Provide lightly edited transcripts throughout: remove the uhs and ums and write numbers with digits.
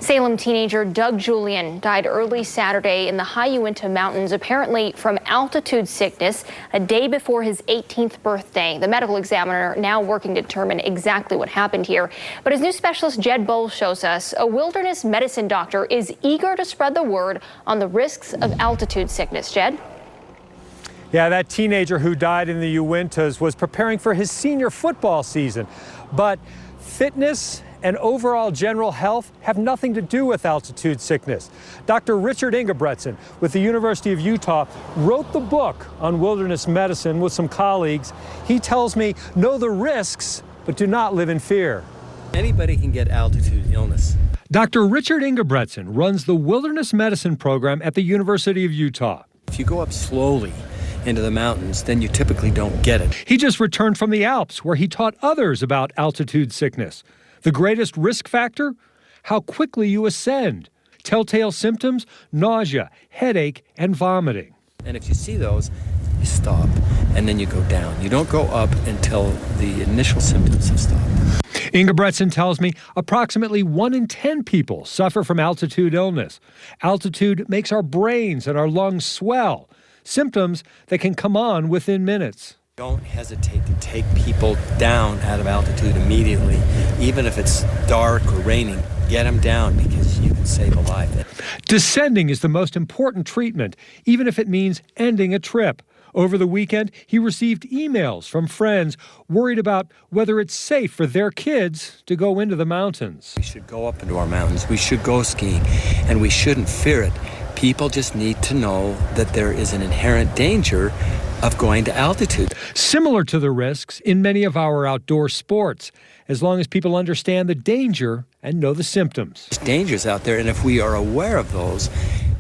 Salem teenager Doug Julian died early Saturday in the high Uinta Mountains, apparently from altitude sickness, a day before his 18th birthday. The medical examiner now working to determine exactly what happened here. But as news specialist Jed Bowles shows us, a wilderness medicine doctor is eager to spread the word on the risks of altitude sickness. Jed? Yeah, that teenager who died in the Uintas was preparing for his senior football season. But fitness and overall general health have nothing to do with altitude sickness. Dr. Richard Ingebretson with the University of Utah wrote the book on wilderness medicine with some colleagues. He tells me, know the risks, but do not live in fear. Anybody can get altitude illness. Dr. Richard Ingebretson runs the wilderness medicine program at the University of Utah. If you go up slowly into the mountains, then you typically don't get it. He just returned from the Alps, where he taught others about altitude sickness. The greatest risk factor? How quickly you ascend. Telltale symptoms? Nausea, headache, and vomiting. And if you see those, you stop, and then you go down. You don't go up until the initial symptoms have stopped. Ingebretson tells me approximately 1 in 10 people suffer from altitude illness. Altitude makes our brains and our lungs swell, symptoms that can come on within minutes. Don't hesitate to take people down out of altitude immediately, even if it's dark or raining. Get them down because you can save a life. Descending is the most important treatment, even if it means ending a trip. Over the weekend, he received emails from friends worried about whether it's safe for their kids to go into the mountains. We should go up into our mountains. We should go skiing, and we shouldn't fear it. People just need to know that there is an inherent danger of going to altitude. Similar to the risks in many of our outdoor sports, as long as people understand the danger and know the symptoms. There's dangers out there, and if we are aware of those,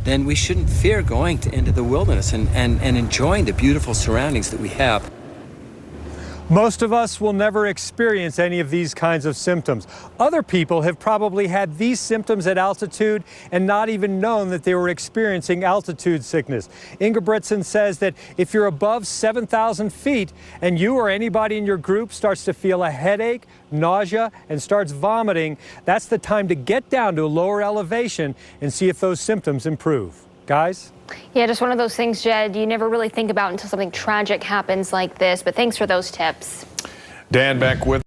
then we shouldn't fear going into the wilderness and enjoying the beautiful surroundings that we have. Most of us will never experience any of these kinds of symptoms. Other people have probably had these symptoms at altitude and not even known that they were experiencing altitude sickness. Ingebretson says that if you're above 7,000 feet and you or anybody in your group starts to feel a headache, nausea, and starts vomiting, that's the time to get down to a lower elevation and see if those symptoms improve. Guys? Yeah, just one of those things, Jed, you never really think about until something tragic happens like this. But thanks for those tips. Dan, back with